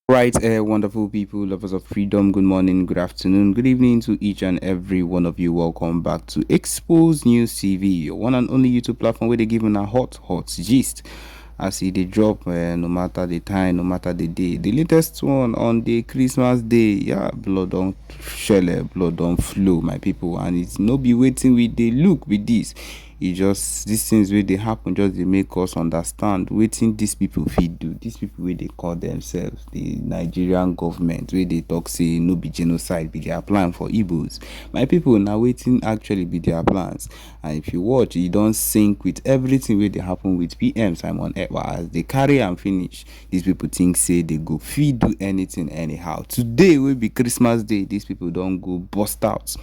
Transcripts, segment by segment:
Right, wonderful people, lovers of freedom. Good morning, good afternoon, good evening to each and every one of you. Welcome back to Expose News TV, your one and only YouTube platform where they give a hot gist. I see they drop no matter the time, no matter the day. The latest one on the Christmas day, yeah, blood don't shell, blood don't flow, my people, and it's no be waiting with the look with this. E just these things wey dey happen just dey make us understand wetin these people fit do. These people wey dey call themselves the Nigerian government wey dey talk say no be genocide be their plan for Igbos. My people, na wetin actually be their plans, and if you watch e don sync with everything wey dey happen with PM Simon Ekpa. As they carry am finish, these people think say they go fit do anything anyhow. Today wey be Christmas day, these people don go bust out,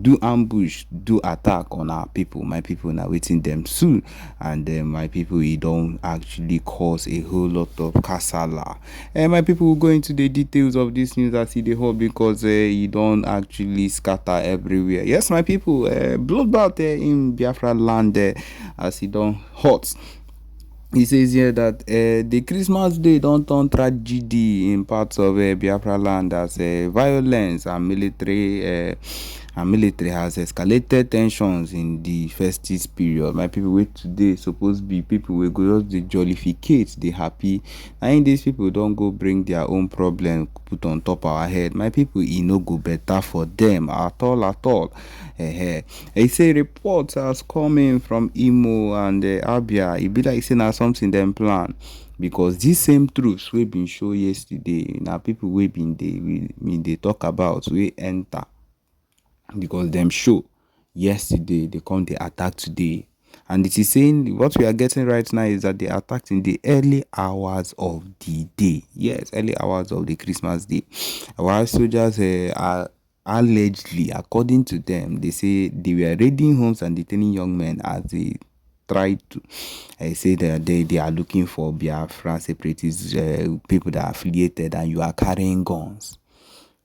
do ambush, do attack on our people. My people, now waiting them soon, and then my people, e don't actually cause a whole lot of kasala. And my people will go into the details of this news as e dey hot, because e don't actually scatter everywhere. Yes, my people, bloodbath in Biafraland as e don't hot. He says here that the Christmas day don't turn tragedy in parts of Biafraland as violence and military has escalated tensions in the festive period. My people, wait today supposed to be people will go just the jollificate, they happy. And these people don't go bring their own problem put on top our head. My people, no go better for them at all at all. He say reports has come in from Imo and Abia. It be like saying na something them plan, because these same truths we been show yesterday. Now people we been they talk about we enter, because them show yesterday they come they attack today. And it is saying what we are getting right now is that they attacked in the early hours of the day. Yes, early hours of the Christmas day. While soldiers are allegedly, according to them, they say they were raiding homes and detaining young men as they tried to say that they are looking for Biafra separatists, people that are affiliated, and you are carrying guns.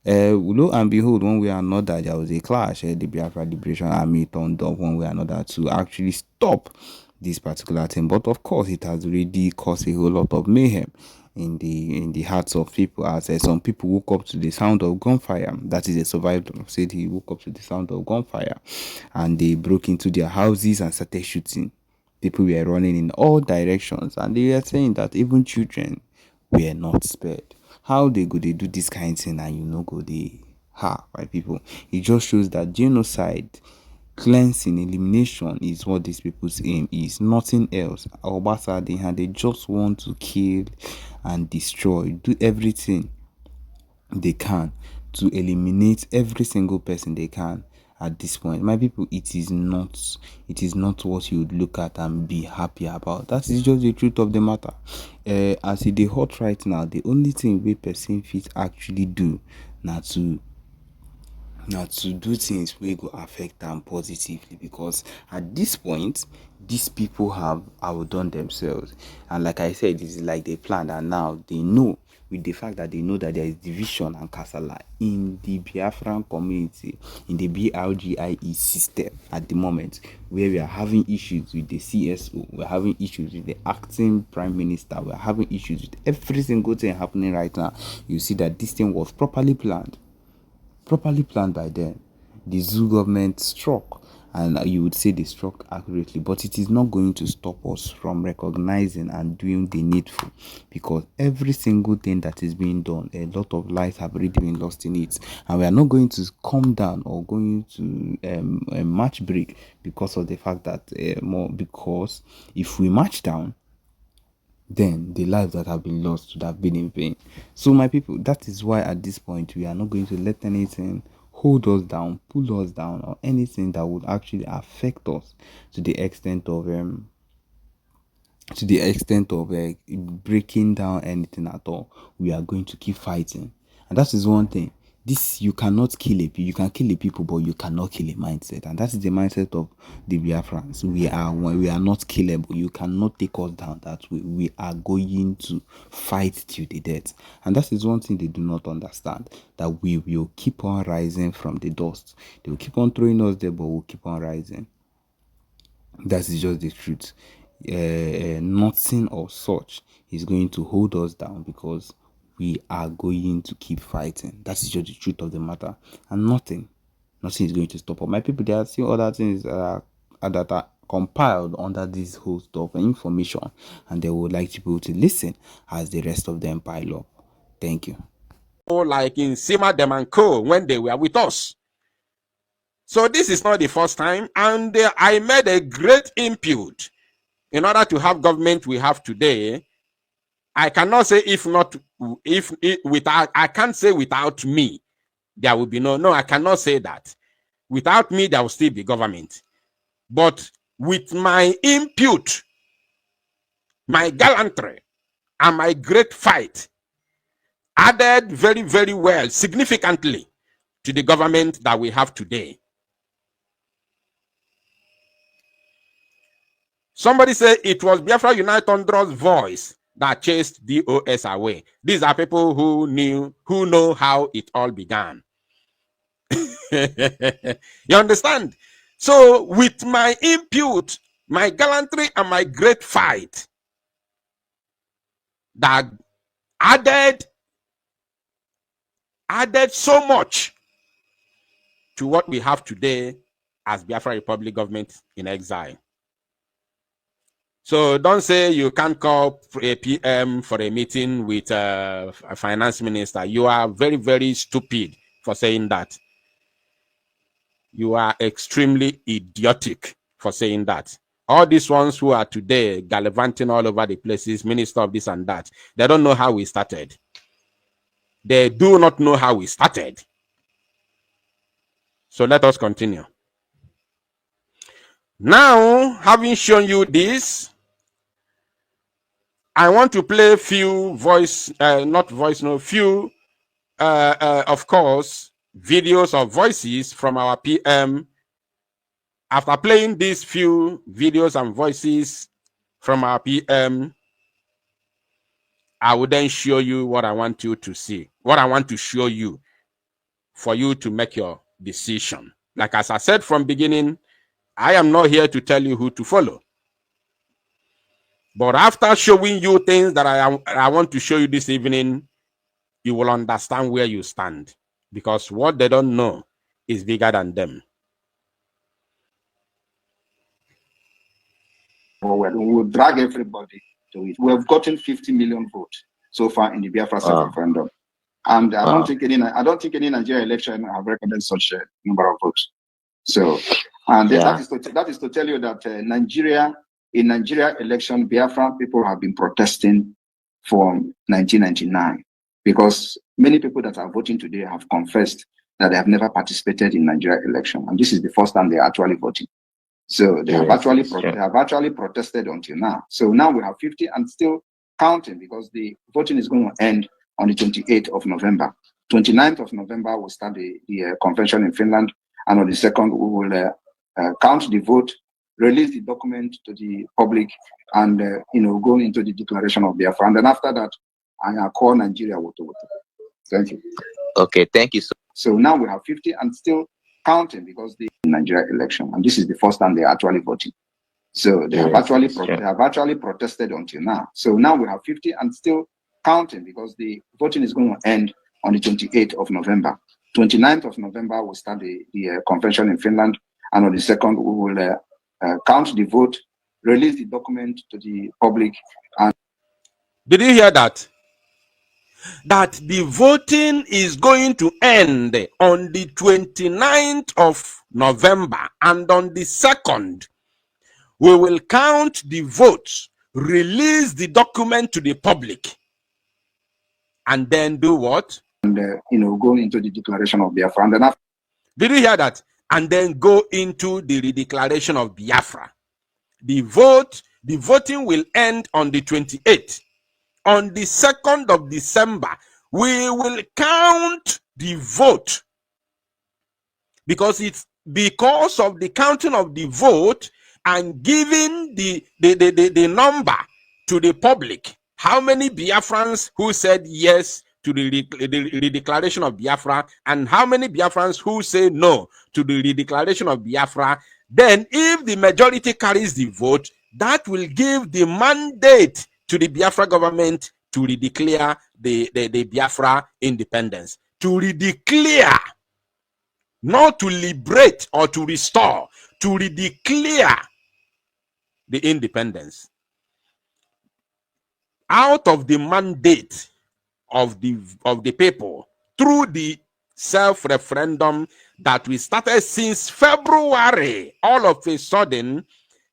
Lo and behold, one way or another, there was a clash. The Biafra Liberation Army turned up one way or another to actually stop this particular thing. But of course, it has already caused a whole lot of mayhem in the hearts of people, as some people woke up to the sound of gunfire. That is, a survivor said he woke up to the sound of gunfire, and they broke into their houses and started shooting. People were running in all directions, and they were saying that even children were not spared. How they go they do this kind of thing, and go they right, people? It just shows that genocide, cleansing, elimination is what these people's aim is, nothing else. They just want to kill and destroy, do everything they can to eliminate every single person they can. At this point, my people, it is not what you would look at and be happy about. That is just the truth of the matter. As it is hot right now, the only thing we person fit actually do now to do things wey go affect them positively, because at this point these people have outdone themselves. And like I said, it's like they planned, and now they know, with the fact that they know that there is division and kasala in the Biafran community, in the BRGIE system at the moment, where we are having issues with the CSO, we're having issues with the acting prime minister, we're having issues with every single thing happening right now. You see that this thing was properly planned by them. The zoo government struck, and you would say they struck accurately, but it is not going to stop us from recognizing and doing the needful, because every single thing that is being done, a lot of lives have already been lost in it, and we are not going to come down or going to match break because of the fact that because if we march down, then the lives that have been lost would have been in vain. So my people, that is why at this point we are not going to let anything hold us down, pull us down, or anything that would actually affect us to the extent of breaking down anything at all. We are going to keep fighting, and that is one thing. This, you cannot kill a people. You can kill a people, but you cannot kill a mindset, and that is the mindset of the Biafrans. We are not killable. You cannot take us down that way. We are going to fight till the death, and that is one thing they do not understand. That we will keep on rising from the dust. They will keep on throwing us there, but we'll keep on rising. That is just the truth. Nothing or such is going to hold us down, because we are going to keep fighting. That is just the truth of the matter, and nothing is going to stop us. My people, there are still other things that are compiled under this whole stuff and information, and they would like people to listen as the rest of them pile up. Thank you. Like in Sima Dem and Co. when they were with us. So this is not the first time, and I made a great input in order to have government we have today. I cannot say without, I can't say without me, there will be no, I cannot say that. Without me, there will still be government. But with my input, my gallantry, and my great fight added very, very well, significantly to the government that we have today. Somebody said it was Biafra Unite Thunder's voice that chased DOS away. These are people who know how it all began. You understand? So with my input, my gallantry, and my great fight, that added so much to what we have today as Biafra Republic government in exile. So don't say you can't call a PM for a meeting with a finance minister. You are very, very stupid for saying that. You are extremely idiotic for saying that. All these ones who are today gallivanting all over the places, minister of this and that, they don't know how we started. They do not know how we started. So let us continue. Now, having shown you this, I want to play few of course, videos or voices from our PM. After playing these few videos and voices from our PM, I will then show you what I want you to see, what I want to show you for you to make your decision. Like as I said from beginning, I am not here to tell you who to follow. But after showing you things that I want to show you this evening, you will understand where you stand. Because what they don't know is bigger than them. We will drag everybody to it. We have gotten 50 million votes so far in the Biafra referendum. And I don't think any Nigerian election have recorded such a number of votes. So, and that is to tell you that in Nigeria election, Biafra people have been protesting from 1999, because many people that are voting today have confessed that they have never participated in Nigeria election, and this is the first time they are actually voting. So they have actually protested until now. So now we have 50 and still counting, because the voting is going to end on the 28th of November. 29th of November will start the convention in Finland, and on the 2nd we will count the vote, release the document to the public, and go into the declaration of Biafra. And then after that, I call Nigeria voto. Thank you. Okay, thank you. So now we have 50 and still counting, because the Nigeria election, and this is the first time they are actually voting. So they have actually protested until now. So now we have 50 and still counting, because the voting is going to end on the 28th of November. 29th of November will start the convention in Finland, and on the 2nd we will count the vote, release the document to the public. And did you hear that? That the voting is going to end on the 29th of November, and on the 2nd, we will count the votes, release the document to the public, and then do what? And go into the declaration of Biafra. And then after, did you hear that? And then go into the redeclaration of Biafra. The voting will end on the 28th. On the 2nd of December, we will count the vote, because it's because of the counting of the vote and giving the number to the public. How many Biafrans who said yes to the redeclaration of Biafra, and how many Biafrans who say no to the redeclaration of Biafra? Then if the majority carries the vote, that will give the mandate to the Biafra government to redeclare the Biafra independence. To redeclare, not to liberate or to restore, to redeclare the independence. Out of the mandate of the people through the self-referendum that we started since February, all of a sudden,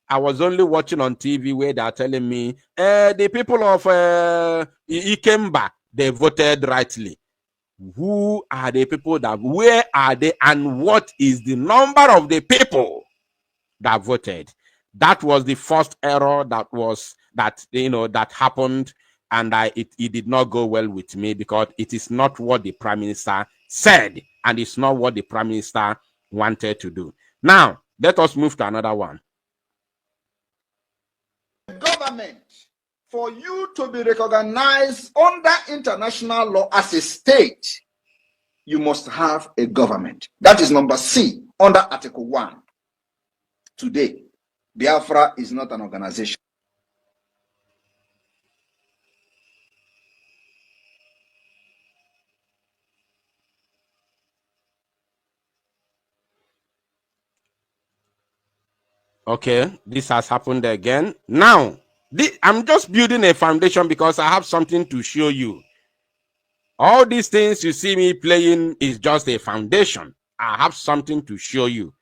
I was only watching on TV where they are telling me the people of Ikemba, they voted rightly. Who are the people that, where are they, and what is the number of the people that voted? That was the first error that happened, and it did not go well with me, because it is not what the Prime Minister said, and it's not what the Prime Minister wanted to do. Now, let us move to another one. Government, for you to be recognized under international law as a state, you must have a government. That is number C under Article 1. Today, Biafra is not an organization. Okay, this has happened again. Now, I'm just building a foundation because I have something to show you. All these things you see me playing is just a foundation. I have something to show you.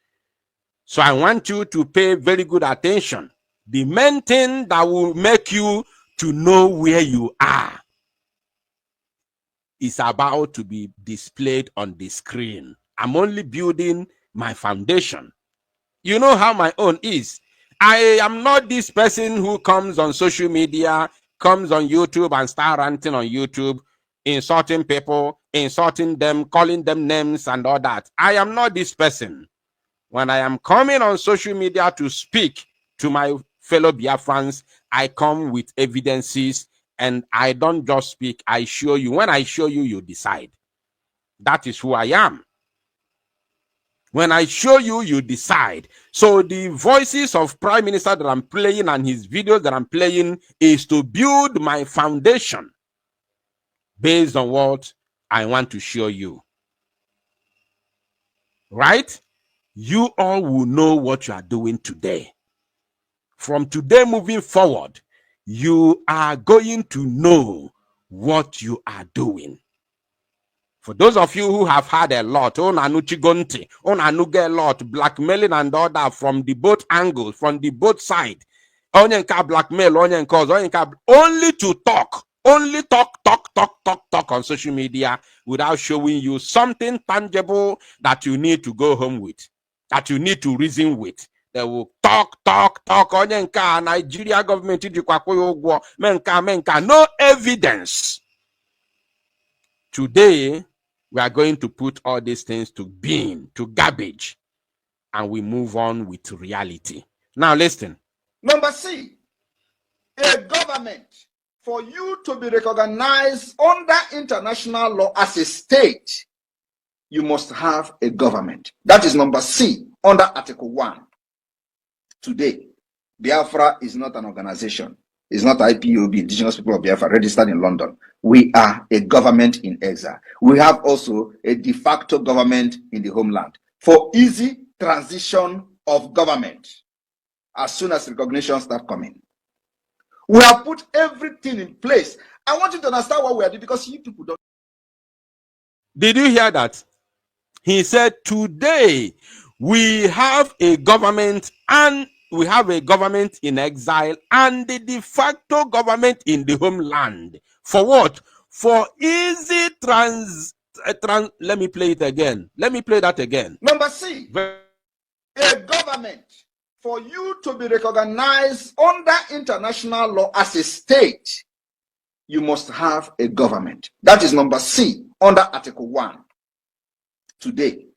So I want you to pay very good attention. The main thing that will make you to know where you are is about to be displayed on the screen. I'm only building my foundation. You know how my own is. I am not this person who comes on social media, comes on YouTube and start ranting on YouTube, insulting people, insulting them, calling them names and all that. I am not this person. When I am coming on social media to speak to my fellow Biafrans, I come with evidences, and I don't just speak, I show you. When I show you, you decide. That is who I am. When I show you, you decide. So the voices of Prime Minister that I'm playing and his videos that I'm playing is to build my foundation based on what I want to show you. Right? You all will know what you are doing today. From today moving forward, you are going to know what you are doing. For those of you who have had a lot, blackmailing and all that from the both angles, from the both side, only to talk, only talk on social media without showing you something tangible that you need to go home with, that you need to reason with. They will talk. Nigeria government, no evidence. Today, we are going to put all these things to bin, to garbage, and we move on with reality. Now, listen. Number C, a government, for you to be recognized under international law as a state, you must have a government. That is number C under Article 1. Today, Biafra is not an organization. It's not IPOB, Indigenous People of Biafra, registered in London. We are a government in exile. We have also a de facto government in the homeland for easy transition of government as soon as recognition starts coming. We have put everything in place. I want you to understand what we are doing, because you people don't. Did you hear that? He said, today we have a government, and we have a government in exile and the de facto government in the homeland. For what? For easy let me play it again. Let me play that again. Number C, a government, for you to be recognized under international law as a state, you must have a government. That is number C under Article 1. Today,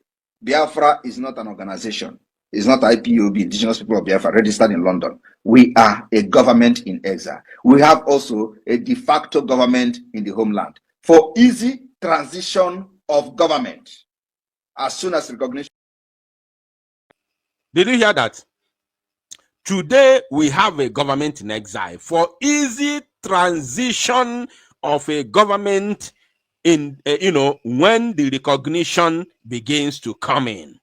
Biafra is not an organization. It's not IPOB, Indigenous People of Biafra, registered in London. We are a government in exile. We have also a de facto government in the homeland for easy transition of government as soon as recognition. Did you hear that? Today we have a government in exile for easy transition of a government in, when the recognition begins to come in.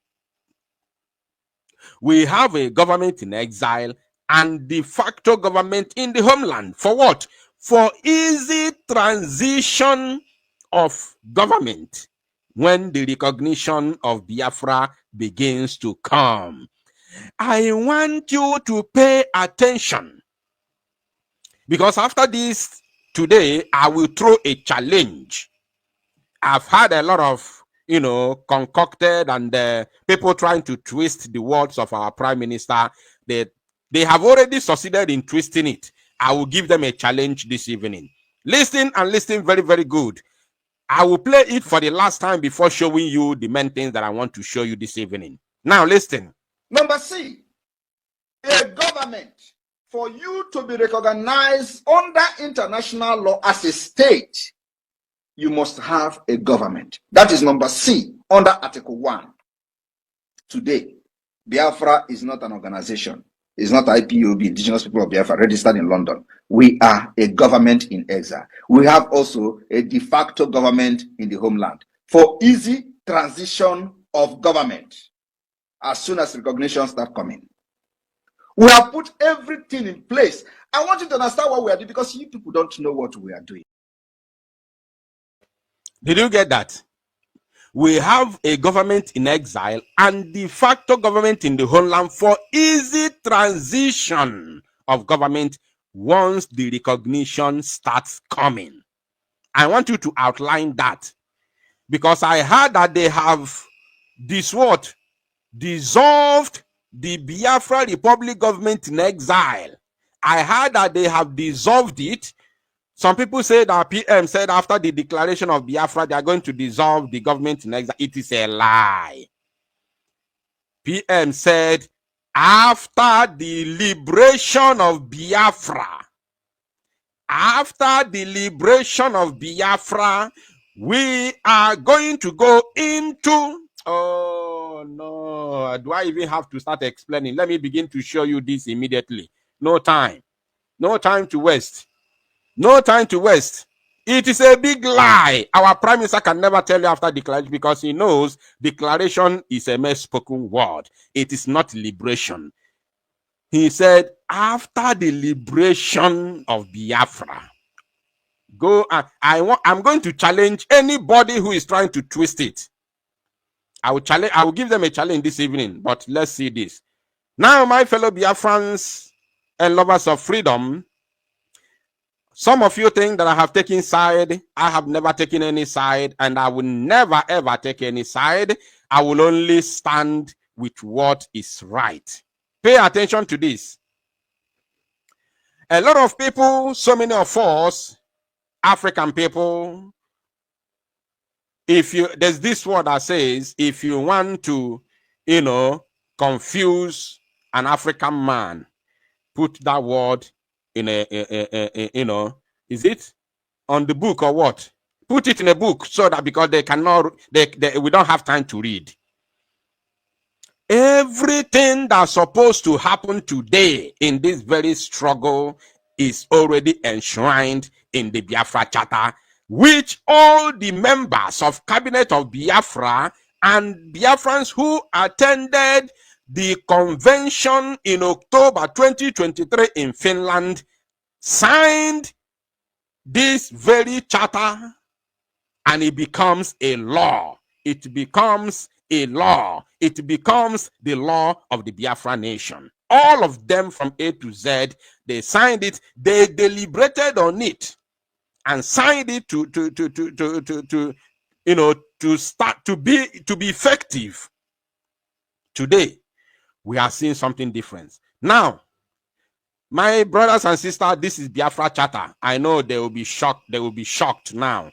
We have a government in exile and de facto government in the homeland. For what? For easy transition of government when the recognition of Biafra begins to come. I want you to pay attention, because after this today, I will throw a challenge. I've had a lot of, concocted and people trying to twist the words of our prime minister. They have already succeeded in twisting it. I will give them a challenge this evening. Listen and listen very, very good. I will play it for the last time before showing you the main things that I want to show you this evening. Now listen. Number C, a government. For you to be recognized under international law as a state, you must have a government. That is number C under Article 1. Today, Biafra is not an organization. It's not IPOB, Indigenous People of Biafra, registered in London. We are a government in exile. We have also a de facto government in the homeland for easy transition of government as soon as recognition starts coming. We have put everything in place. I want you to understand what we are doing, because you people don't know what we are doing. Did you get that? We have a government in exile and de facto government in the homeland for easy transition of government once the recognition starts coming. I want you to outline that, because I heard that they have dissolved the Biafra Republic government in exile. I heard that they have dissolved it. Some people say that PM said after the declaration of Biafra, they are going to dissolve the government in exile. It is a lie. PM said after the liberation of Biafra, we are going to go into... Oh, no. Do I even have to start explaining? Let me begin to show you this immediately. No time. No time to waste. No time to waste. It is a big lie. Our prime minister can never tell you after declaration, because he knows declaration is a mere spoken word. It is not liberation. He said, after the liberation of Biafra, I'm going to challenge anybody who is trying to twist it. I will give them a challenge this evening, but let's see this. Now, my fellow Biafrans and lovers of freedom, some of you think that I have taken side. I have never taken any side, and I will never ever take any side. I will only stand with what is right. Pay attention to this. A lot of people, so many of us, African people, there's this word that says, if you want to, confuse an African man, put that word in is it on the book or what? Put it in a book, so that, because we don't have time to read. Everything that's supposed to happen today in this very struggle is already enshrined in the Biafra Charter, which all the members of Cabinet of Biafra and Biafrans who attended the convention in October 2023 in Finland signed this very charter, and it becomes a law. It becomes a law. It becomes the law of the Biafra nation. All of them from A to Z, they signed it. They deliberated on it and signed it to start to be effective. Today, we are seeing something different. Now, my brothers and sisters, this is Biafra Charter. I know they will be shocked. They will be shocked now.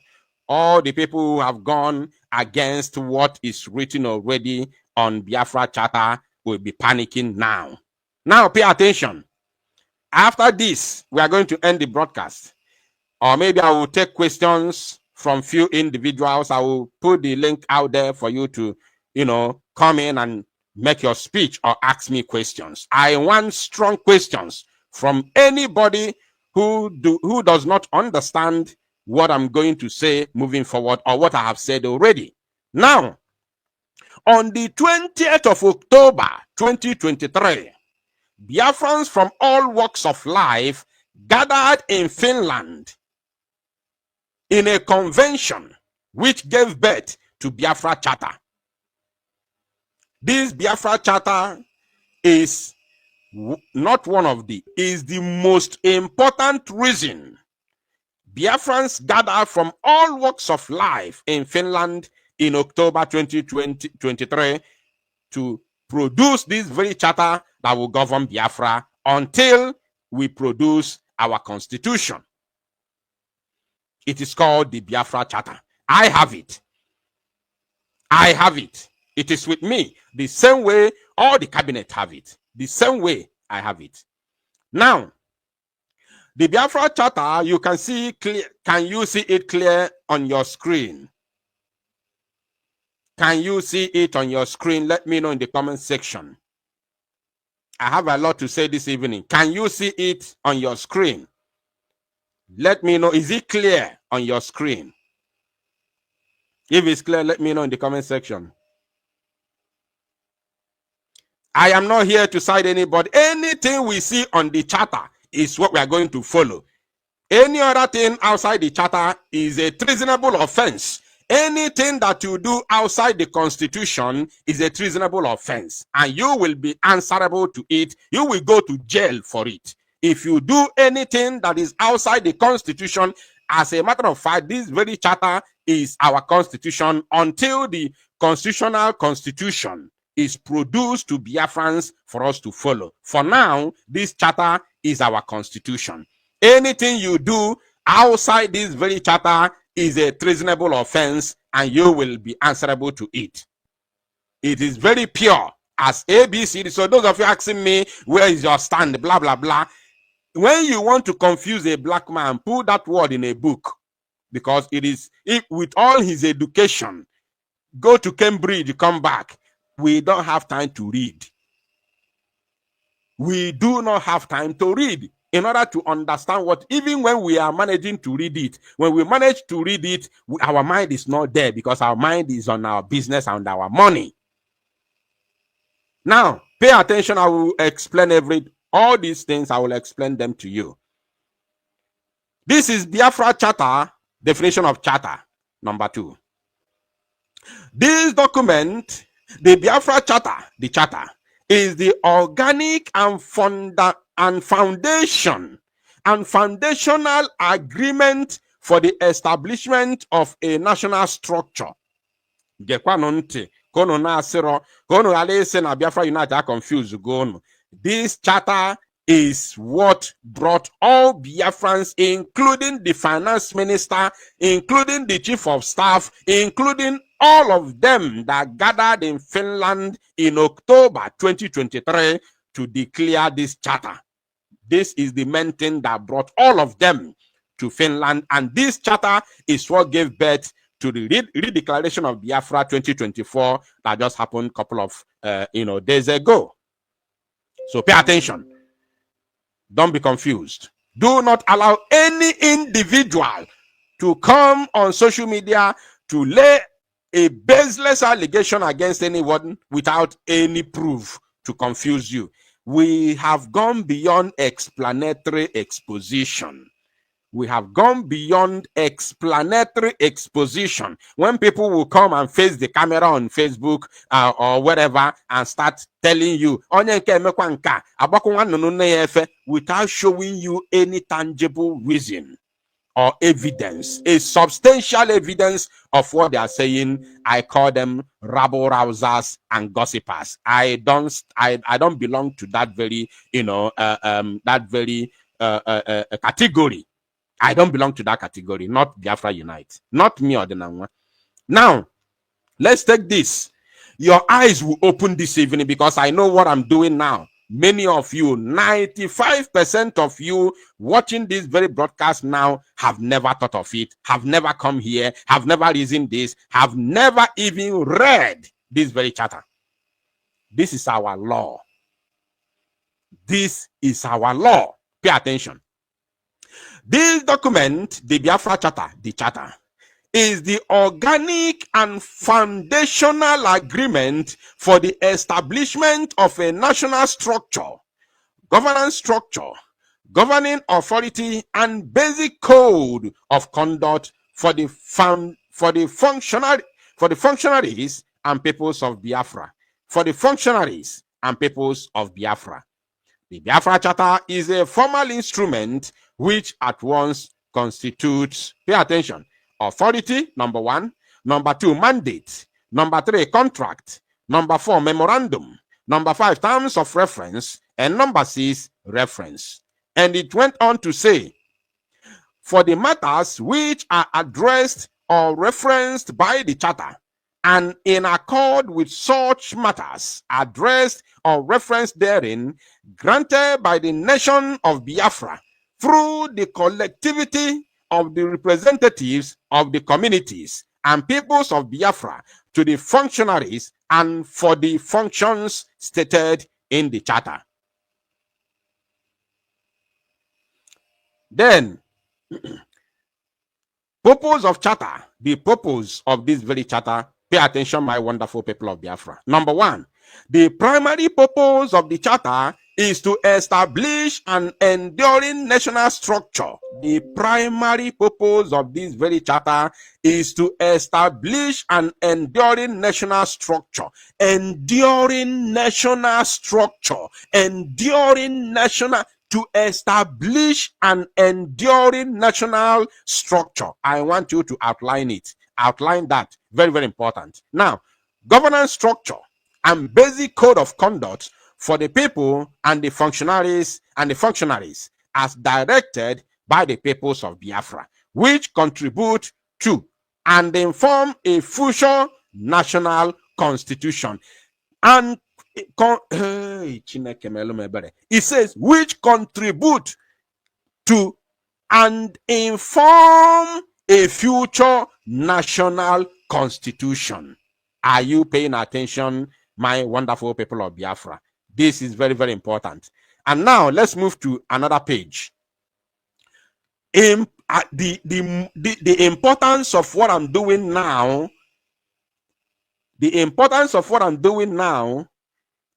All the people who have gone against what is written already on Biafra Charter will be panicking now. Now, pay attention. After this, we are going to end the broadcast. Or maybe I will take questions from few individuals. I will put the link out there for you to, come in and make your speech or ask me questions. I want strong questions from anybody who does not understand what I'm going to say moving forward, or what I have said already. Now, on the 20th of October 2023, Biafrans from all walks of life gathered in Finland in a convention which gave birth to Biafra Charter. This Biafra Charter is not one of the, is the most important reason Biafrans gathered from all walks of life in Finland in October 2023 to produce this very charter that will govern Biafra until we produce our constitution. It is called the Biafra Charter. I have it. I have it. It is with me. The same way all the cabinet have it. The same way I have it. Now, the Biafra Charter, you can see clear. Can you see it clear on your screen? Can you see it on your screen? Let me know in the comment section. I have a lot to say this evening. Can you see it on your screen? Let me know. Is it clear on your screen? If it's clear, let me know in the comment section. I am not here to side anybody. Anything we see on the charter is what we are going to follow. Any other thing outside the charter is a treasonable offense. Anything that you do outside the constitution is a treasonable offense, and you will be answerable to it. You will go to jail for it. If you do anything that is outside the constitution, as a matter of fact, this very charter is our constitution until the constitutional constitution is produced to Biafrans for us to follow. For now, this charter is our constitution. Anything you do outside this very charter is a treasonable offense, and you will be answerable to it. It is very pure as ABC. So those of you asking me, where is your stand, blah, blah, blah. When you want to confuse a black man, put that word in a book, because it is, with all his education, go to Cambridge, come back. We don't have time to read. We do not have time to read in order to understand what, even when we are managing to read it, when we manage to read it, our mind is not there because our mind is on our business and our money. Now, pay attention. I will explain all these things. I will explain them to you. This is Biafra Charter, definition of charter, number 2. This document, the Biafra Charter, the charter, is the organic and foundation and foundational agreement for the establishment of a national structure. This charter is what brought all Biafrans, including the finance minister, including the chief of staff, including all of them that gathered in Finland in October 2023 to declare this charter. This is the main thing that brought all of them to Finland, and this charter is what gave birth to the redeclaration of Biafra 2024 that just happened a couple of days ago. So pay attention. Don't be confused. Do not allow any individual to come on social media to lay a baseless allegation against anyone without any proof to confuse you. We have gone beyond explanatory exposition. We have gone beyond explanatory exposition. When people will come and face the camera on Facebook or whatever and start telling you without showing you any tangible reason or evidence, a substantial evidence of what they are saying, I call them rabble rousers and gossipers. I don't belong to that very category. I don't belong to that category, not Biafra Unite, not me or the Nangwa. Now, let's take this. Your eyes will open this evening because I know what I'm doing now. Many of you, 95% of you watching this very broadcast now have never thought of it, have never come here, have never reasoned this, have never even read this very charter. This is our law. This is our law. Pay attention. This document, the Biafra Charter, the Charter, is the organic and foundational agreement for the establishment of a national structure, governance structure, governing authority, and basic code of conduct for the functionaries and peoples of Biafra. For the functionaries and peoples of Biafra. The Biafra Charter is a formal instrument which at once constitutes, pay attention, authority, number 1, number 2, mandate, number 3, contract, number 4, memorandum, number 5, terms of reference, and number 6, reference. And it went on to say, for the matters which are addressed or referenced by the Charter, and in accord with such matters addressed or referenced therein, granted by the nation of Biafra through the collectivity of the representatives of the communities and peoples of Biafra to the functionaries and for the functions stated in the Charter. Then, purpose of Charter, the purpose of this very Charter. Pay attention, my wonderful people of Biafra. Number 1, the primary purpose of the Charter is to establish an enduring national structure. The primary purpose of this very Charter is to establish an enduring national structure. Enduring national structure. Enduring national... To establish an enduring national structure. I want you to outline it. Outline that. Very, very important. Now, governance structure and basic code of conduct for the people and the functionaries as directed by the peoples of Biafra, which contribute to and inform a future national constitution. And it says, which contribute to and inform a future national constitution. Are you paying attention, my wonderful people of Biafra? This is very, very important. And now let's move to another page. The importance of what I'm doing now. The importance of what I'm doing now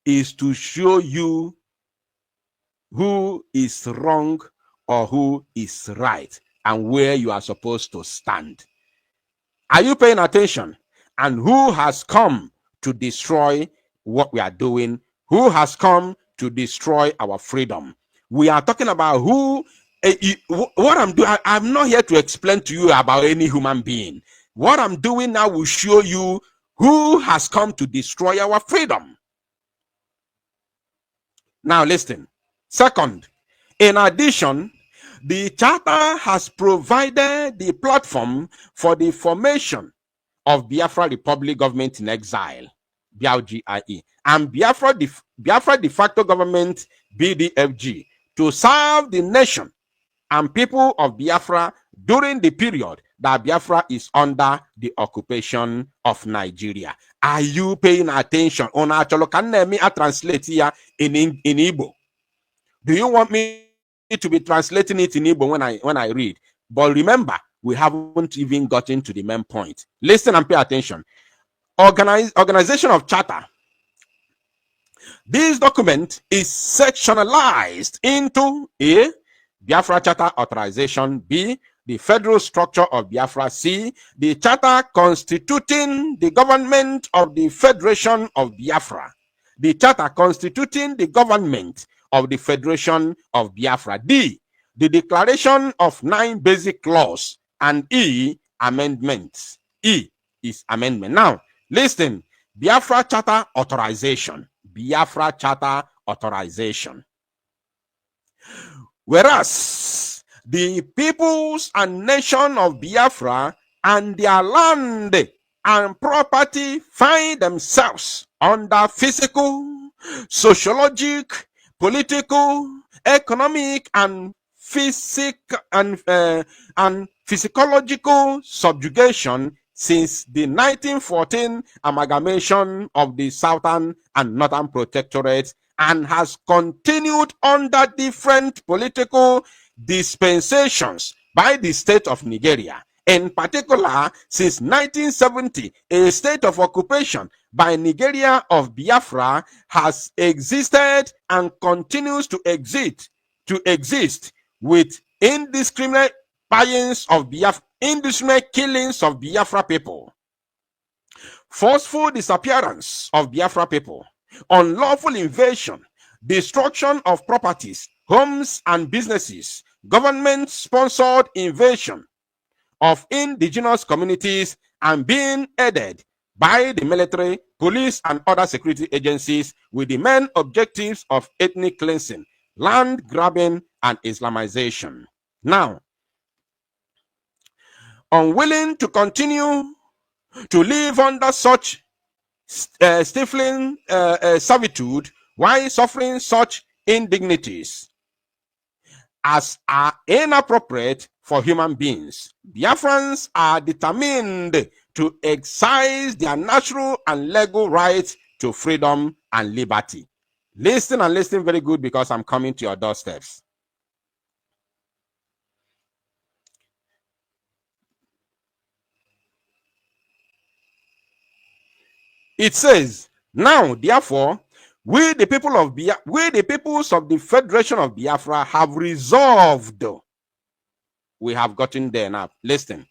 is to show you who is wrong or who is right and where you are supposed to stand. Are you paying attention? And who has come to destroy what we are doing? Who has come to destroy our freedom? We are talking about who, what I'm doing. I'm not here to explain to you about any human being. What I'm doing now will show you who has come to destroy our freedom. Now listen. Second, in addition, the Charter has provided the platform for the formation of Biafra Republic Government in Exile, BRGIE, and Biafra de facto government, BDFG, to serve the nation and people of Biafra during the period that Biafra is under the occupation of Nigeria. Are you paying attention? Can I translate here in Igbo? Do you want me to be translating it in Igbo when I read? But remember, we haven't even gotten to the main point. Listen and pay attention. Organization of Charter. This document is sectionalized into A, Biafra Charter Authorization, B, the federal structure of Biafra, C, the Charter constituting the government of the Federation of Biafra, the Charter constituting the government of the Federation of Biafra, D, the Declaration of 9 Basic Laws, and E, amendments. E is amendment. Now, listen, Biafra Charter Authorization. Biafra Charter Authorization. Whereas the peoples and nation of Biafra and their land and property find themselves under physical, sociological, political, economic, and physiological subjugation since the 1914 amalgamation of the Southern and Northern Protectorates, and has continued under different political, dispensations by the state of Nigeria. In particular, since 1970, a state of occupation by Nigeria of Biafra has existed and continues to exist with indiscriminate killings of Biafra people, forceful disappearance of Biafra people, unlawful invasion, destruction of properties, homes and businesses, government-sponsored invasion of indigenous communities, and being aided by the military, police, and other security agencies with the main objectives of ethnic cleansing, land grabbing, and Islamization. Now, unwilling to continue to live under such stifling servitude while suffering such indignities as are inappropriate for human beings, Biafrans are determined to exercise their natural and legal rights to freedom and liberty. Listen and listen very good, because I'm coming to your doorsteps. It says, now, therefore, we the peoples of the Federation of Biafra have resolved. We have gotten there now. Listen.